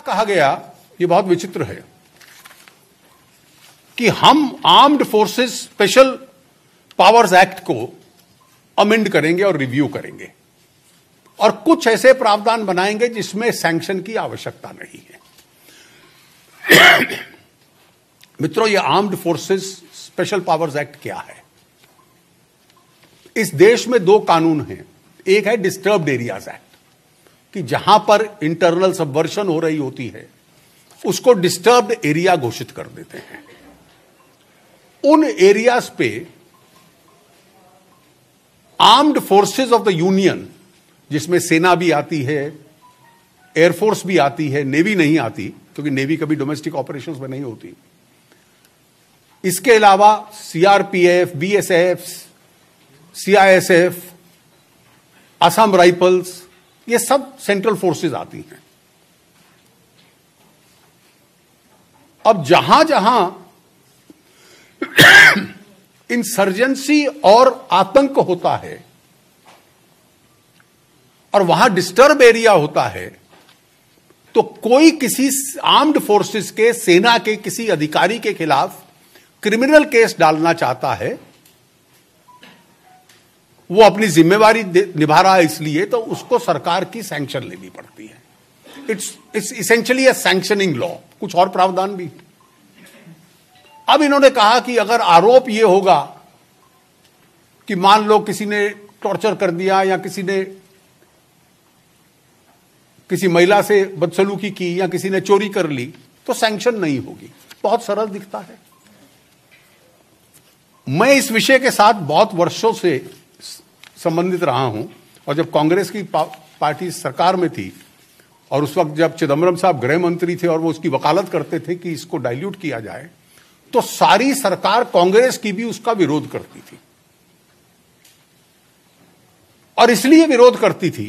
कहा गया, ये बहुत विचित्र है कि हम armed forces special powers act को अमेंड करेंगे और रिव्यू करेंगे और कुछ ऐसे प्रावधान बनाएंगे जिसमें सैंक्शन की आवश्यकता नहीं है। मित्रों, ये armed forces special powers act क्या है? इस देश में दो कानून हैं। एक है डिस्टर्ब्ड एरियाज एक्ट, कि जहां पर इंटरनल सबवर्शन हो रही होती है उसको डिस्टर्ब्ड एरिया घोषित कर देते हैं। उन एरियाज पे armed forces of the union, जिसमें सेना भी आती है, एयरफोर्स भी आती है, नेवी नहीं आती क्योंकि नेवी कभी डोमेस्टिक ऑपरेशंस में नहीं होती, इसके अलावा CRPF, BSF, CISF, Assam rifles, ये सब सेंट्रल फोर्सेस आती हैं। अब जहां जहां इंसर्जेंसी और आतंक होता है और वहां डिस्टर्ब एरिया होता है, तो कोई किसी आर्म्ड फोर्सेस के, सेना के किसी अधिकारी के खिलाफ क्रिमिनल केस डालना चाहता है, वो अपनी जिम्मेवारी निभा रहा है, इसलिए तो उसको सरकार की सैंक्शन लेनी पड़ती है। It's essentially a sanctioning law. कुछ और प्रावधान भी। अब इन्होंने कहा कि अगर आरोप ये होगा कि मान लो किसी ने टॉर्चर कर दिया या किसी ने किसी महिला से बदसलूकी की या किसी ने चोरी कर ली, तो सैंक्शन नहीं होगी। बहुत सरल दिखता है। मैं इस विषय के साथ बहुत वर्षों से संबंधित रहा हूं और जब कांग्रेस की पार्टी सरकार में थी और उस वक्त जब चिदंबरम साहब गृह मंत्री थे और वो उसकी वकालत करते थे कि इसको डाइल्यूट किया जाए, तो सारी सरकार कांग्रेस की भी उसका विरोध करती थी। और इसलिए विरोध करती थी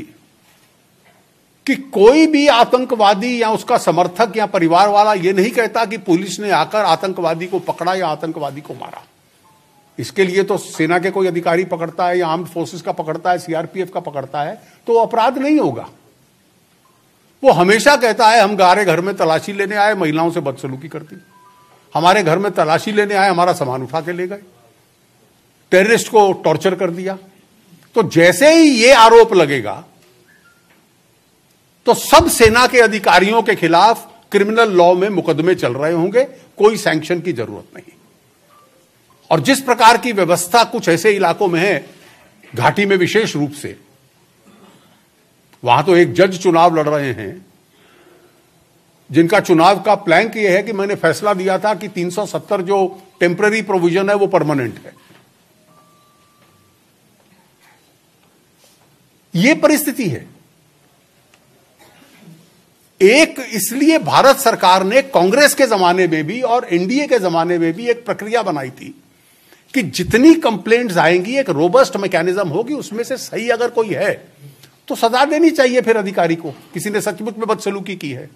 कि कोई भी आतंकवादी या उसका समर्थक या परिवार वाला यह नहीं कहता कि पुलिस ने आकर आतंकवादी को पकड़ा या आतंकवादी को मारा। इसके लिए तो सेना के कोई अधिकारी पकड़ता है या आर्म्ड फोर्सेस का पकड़ता है, सीआरपीएफ का पकड़ता है, तो अपराध नहीं होगा। वो हमेशा कहता है हम गारे घर में तलाशी लेने आए, महिलाओं से बदसलूकी करती, हमारे घर में तलाशी लेने आए, हमारा सामान उठा के ले गए, टेररिस्ट को टॉर्चर कर दिया। तो जैसे ही ये आरोप लगेगा तो सब सेना के अधिकारियों के खिलाफ क्रिमिनल लॉ में मुकदमे चल रहे होंगे, कोई सैंक्शन की जरूरत नहीं। और जिस प्रकार की व्यवस्था कुछ ऐसे इलाकों में है, घाटी में विशेष रूप से, वहां तो एक जज चुनाव लड़ रहे हैं जिनका चुनाव का प्लैंक यह है कि मैंने फैसला दिया था कि 370 जो टेम्पररी प्रोविजन है वो परमानेंट है। ये परिस्थिति है। एक इसलिए भारत सरकार ने कांग्रेस के जमाने में भी और एनडीए के जमाने में भी एक प्रक्रिया बनाई थी कि जितनी कंप्लेंट्स आएंगी एक रोबस्ट मैकेनिज्म होगी, उसमें से सही अगर कोई है तो सजा देनी चाहिए फिर अधिकारी को, किसी ने सचमुच में बदसलूकी की है।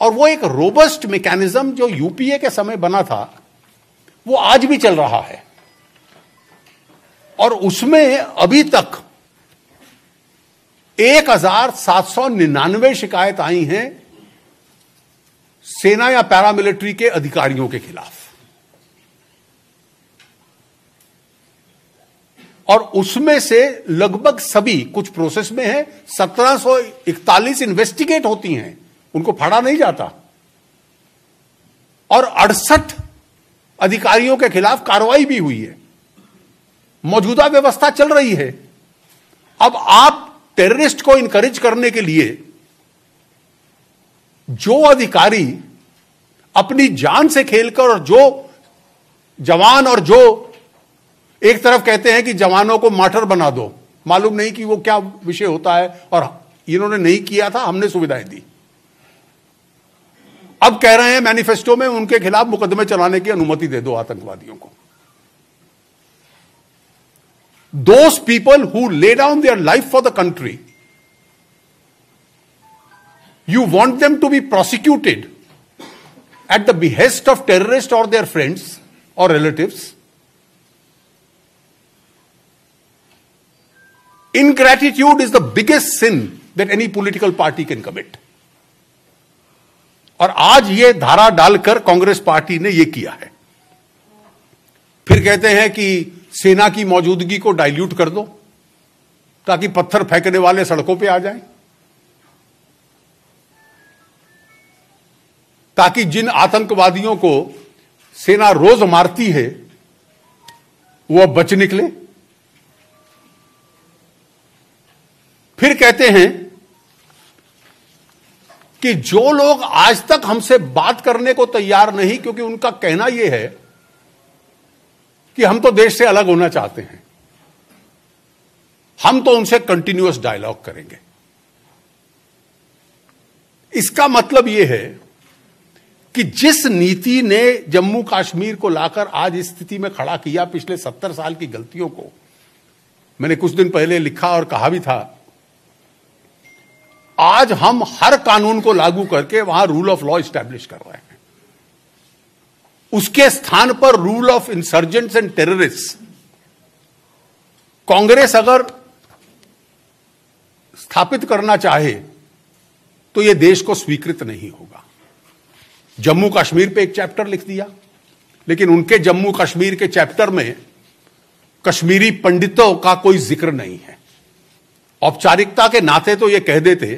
और वो एक रोबस्ट मैकेनिज्म जो यूपीए के समय बना था वो आज भी चल रहा है और उसमें अभी तक 1799 शिकायत आई हैं सेना या पैरामिलिट्री के अधिकारियों के खिलाफ। और उसमें से लगभग सभी, कुछ प्रोसेस में है, 1741 इन्वेस्टिगेट होती हैं, उनको फाड़ा नहीं जाता, और 68 अधिकारियों के खिलाफ कार्रवाई भी हुई है। मौजूदा व्यवस्था चल रही है। अब आप टेररिस्ट को इनकरेज करने के लिए जो अधिकारी अपनी जान से खेलकर, और जो जवान, और जो एक तरफ कहते हैं कि जवानों को मार्टर बना दो, मालूम नहीं कि वो क्या विषय होता है, और इन्होंने नहीं किया था, हमने सुविधाएं दी, अब कह रहे हैं मैनिफेस्टो में उनके खिलाफ मुकदमे चलाने की अनुमति दे दो आतंकवादियों को। Those people who lay down their life for the country, you want them to be prosecuted at the behest of terrorists or their friends or relatives. Ingratitude is the biggest sin that any political party can commit. और आज ये धारा डालकर Congress party ने ये किया है। फिर कहते हैं कि सेना की मौजूदगी को डाइल्यूट कर दो ताकि पत्थर फेंकने वाले सड़कों पे आ जाएं, ताकि जिन आतंकवादियों को सेना रोज मारती है वो अब बच निकले। फिर कहते हैं कि जो लोग आज तक हमसे बात करने को तैयार नहीं, क्योंकि उनका कहना यह है कि हम तो देश से अलग होना चाहते हैं, हम तो उनसे कंटिन्यूअस डायलॉग करेंगे। इसका मतलब यह है कि जिस नीति ने जम्मू कश्मीर को लाकर आज इस स्थिति में खड़ा किया, पिछले 70 साल की गलतियों को मैंने कुछ दिन पहले लिखा और कहा भी था, आज हम हर कानून को लागू करके वहां रूल ऑफ लॉ एस्टैब्लिश कर रहे हैं। उसके स्थान पर rule of insurgents and terrorist Congress अगर स्थापित करना चाहे तो यह देश को स्वीकृत नहीं होगा। जम्मू कश्मीर पे एक चैप्टर लिख दिया, लेकिन उनके जम्मू कश्मीर के चैप्टर में कश्मीरी पंडितों का कोई जिक्र नहीं है। औपचारिकता के नाते तो यह कह देते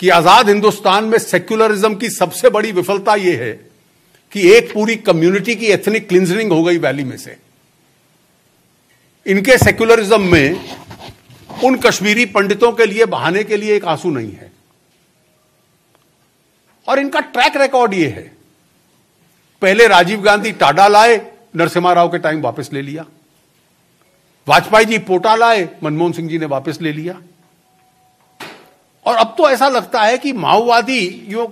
कि आजाद हिंदुस्तान में सेक्युलरिज्म की सबसे बड़ी विफलता यह है कि एक पूरी कम्युनिटी की एथनिक क्लिंजिंग हो गई वैली में से। इनके सेक्युलरिज्म में उन कश्मीरी पंडितों के लिए बहाने के लिए एक आंसू नहीं है। और इनका ट्रैक रिकॉर्ड यह है, पहले राजीव गांधी टाडा लाए, नरसिम्हा राव के टाइम वापस ले लिया। वाजपेयी जी पोटा लाए, मनमोहन सिंह जी ने वापस ले लिया। और अब तो ऐसा लगता है कि माओवादी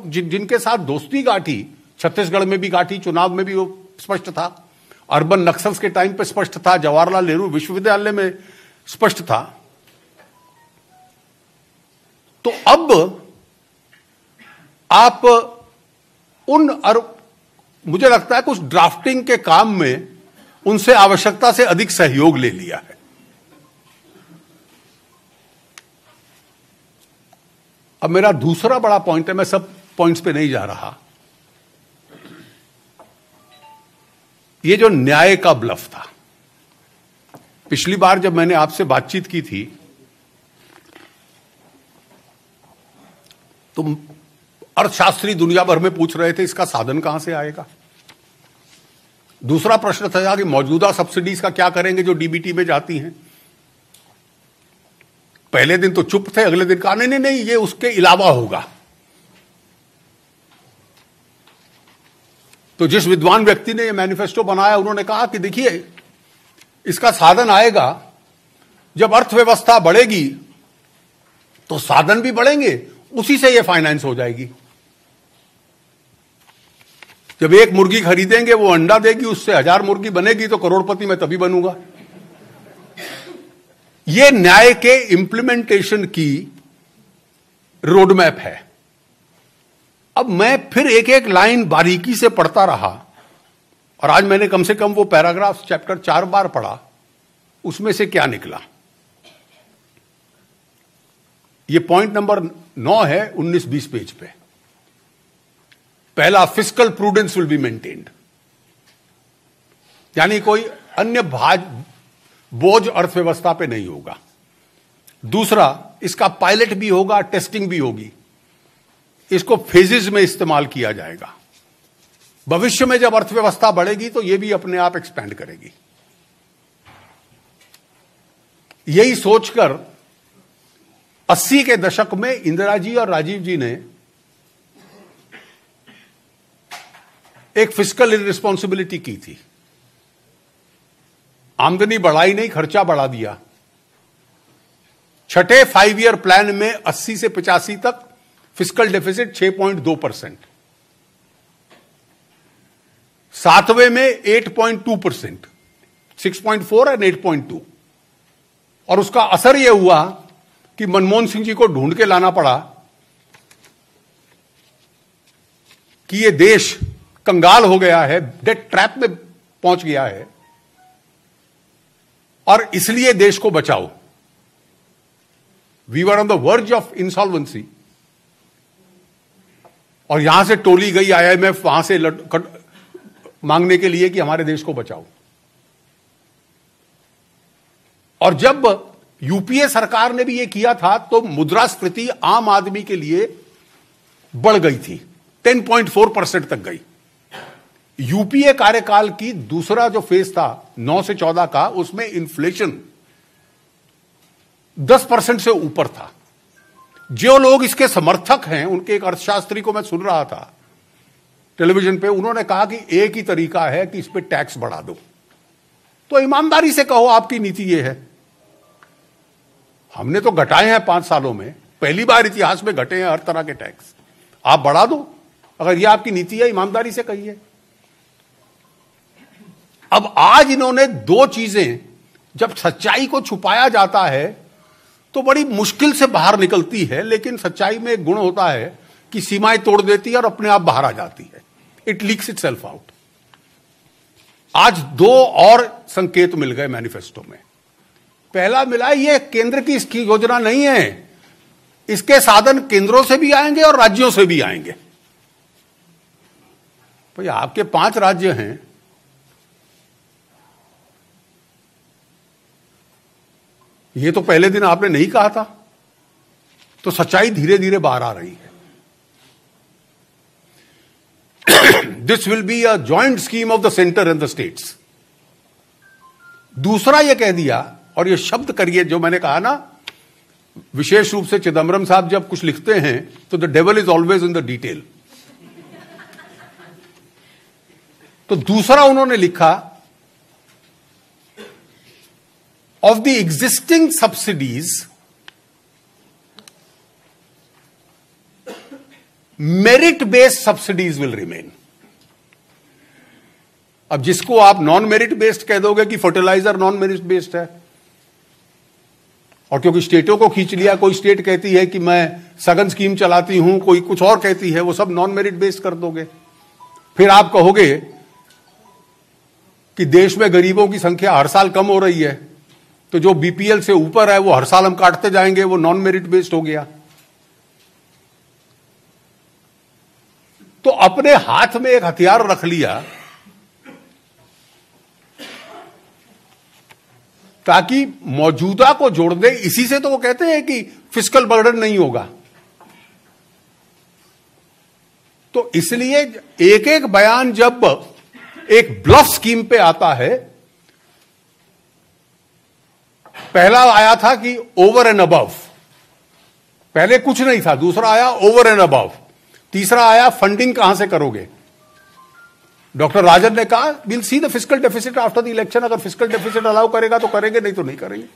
जिनके साथ दोस्ती गांठी, छत्तीसगढ़ में भी गांठी, चुनाव में भी वो स्पष्ट था, अर्बन नक्सल्स के टाइम पे स्पष्ट था, जवाहरलाल नेहरू विश्वविद्यालय में स्पष्ट था। तो अब आप मुझे लगता है कुछ ड्राफ्टिंग के काम में उनसे आवश्यकता से अधिक सहयोग ले लिया है। अब मेरा दूसरा बड़ा पॉइंट है, मैं सब पॉइंट्स पे नहीं जा रहा, ये जो न्याय का ब्लफ था। पिछली बार जब मैंने आपसे बातचीत की थी तो अर्थशास्त्री दुनिया भर में पूछ रहे थे इसका साधन कहां से आएगा। दूसरा प्रश्न था कि मौजूदा सब्सिडीज का क्या करेंगे जो डीबीटी में जाती हैं। पहले दिन तो चुप थे, अगले दिन कहा नहीं नहीं नहीं ये उसके अलावा होगा। तो जिस विद्वान व्यक्ति ने ये मैनिफेस्टो बनाया उन्होंने कहा कि देखिए इसका साधन आएगा जब अर्थव्यवस्था बढ़ेगी तो साधन भी बढ़ेंगे, उसी से ये फाइनेंस हो जाएगी। जब एक मुर्गी खरीदेंगे वो अंडा देगी, उससे 1000 मुर्गी बनेगी तो करोड़पति मैं तभी बनूंगा। ये न्याय के इंप्लीमेंटेशन की रोडमैप है। अब मैं फिर एक एक लाइन बारीकी से पढ़ता रहा और आज मैंने कम से कम वो पैराग्राफ चैप्टर 4 बार पढ़ा। उसमें से क्या निकला, ये पॉइंट नंबर 9 है 19-20 पेज पे। पहला, fiscal prudence will be maintained, यानी कोई अन्य बोझ अर्थव्यवस्था पे नहीं होगा। दूसरा, इसका पायलट भी होगा, टेस्टिंग भी होगी, इसको फेजेस में इस्तेमाल किया जाएगा। भविष्य में जब अर्थव्यवस्था बढ़ेगी तो यह भी अपने आप एक्सपैंड करेगी। यही सोचकर 80 के दशक में इंदिरा जी और राजीव जी ने एक फिस्कल इररिस्पॉन्सिबिलिटी की थी। आमदनी बढ़ाई नहीं, खर्चा बढ़ा दिया। छठे 5 ईयर प्लान में 80 से 85 तक फिस्कल डेफिसिट 6.2%, 7वें में 8.2%, 6.4 और 8.2। और उसका असर यह हुआ कि मनमोहन सिंह जी को ढूंढ के लाना पड़ा कि यह देश कंगाल हो गया है, डेट ट्रैप में पहुंच गया है और इसलिए देश को बचाओ। We were on the verge of insolvency और यहां से टोली गई आईएमएफ वहां से मांगने के लिए कि हमारे देश को बचाओ। और जब यूपीए सरकार ने भी ये किया था तो मुद्रास्फीति आम आदमी के लिए बढ़ गई थी, 10.4% तक गई। यूपीए कार्यकाल की दूसरा जो फेज था 9 से 14 का, उसमें इन्फ्लेशन 10% से ऊपर था। जो लोग इसके समर्थक हैं, उनके एक अर्थशास्त्री को मैं सुन रहा था टेलीविजन पे, उन्होंने कहा कि एक ही तरीका है कि इस पे टैक्स बढ़ा दो। तो ईमानदारी से कहो आपकी नीति ये है। हमने तो घटाए हैं 5 सालों में, पहली बार इतिहास में घटे हैं हर तरह के टैक्स, आप बढ़ा दो। अगर ये आपकी नीति है, ईमानदारी से कहिए। अब आज इन्होंने दो चीजें, जब सच्चाई को छुपाया जाता है तो बड़ी मुश्किल से बाहर निकलती है, लेकिन सच्चाई में एक गुण होता है कि सीमाएं तोड़ देती है और अपने आप बाहर आ जाती है, इट लीक्स इटसेल्फ आउट। आज दो और संकेत मिल गए मैनिफेस्टो में। पहला मिला, ये केंद्र की इसकी योजना नहीं है, इसके साधन केंद्रों से भी आएंगे और राज्यों से भी आएंगे। भाई आपके 5 राज्य हैं, ये तो पहले दिन आपने नहीं कहा था, तो सच्चाई धीरे धीरे बाहर आ रही है। This will be a joint scheme of the centre and the states. दूसरा ये कह दिया, और ये शब्द करिए जो मैंने कहा ना, विशेष रूप से चिदम्बरम साहब जब कुछ लिखते हैं तो the devil is always in the detail. तो दूसरा उन्होंने लिखा, of the existing subsidies, merit-based subsidies will remain. अब जिसको आप नॉन मेरिट बेस्ड कह दोगे कि फर्टिलाइजर नॉन मेरिट बेस्ड है, और क्योंकि स्टेटों को खींच लिया, कोई स्टेट कहती है कि मैं सघन स्कीम चलाती हूं, कोई कुछ और कहती है, वो सब नॉन मेरिट बेस्ड कर दोगे। फिर आप कहोगे कि देश में गरीबों की संख्या हर साल कम हो रही है, तो जो बीपीएल से ऊपर है वो हर साल हम काटते जाएंगे, वो नॉन मेरिट बेस्ड हो गया। तो अपने हाथ में एक हथियार रख लिया ताकि मौजूदा को जोड़ दे। इसी से तो वो कहते हैं कि फिस्कल बर्डन नहीं होगा। तो इसलिए एक एक बयान जब एक ब्लफ स्कीम पे आता है, पहला आया था कि ओवर एंड अबव, पहले कुछ नहीं था, दूसरा आया ओवर एंड अबव, तीसरा आया फंडिंग कहां से करोगे। डॉक्टर राजन ने कहा will see the fiscal deficit after the election, अगर फिस्कल डेफिसिट अलाउ करेगा तो करेंगे, नहीं तो नहीं करेंगे।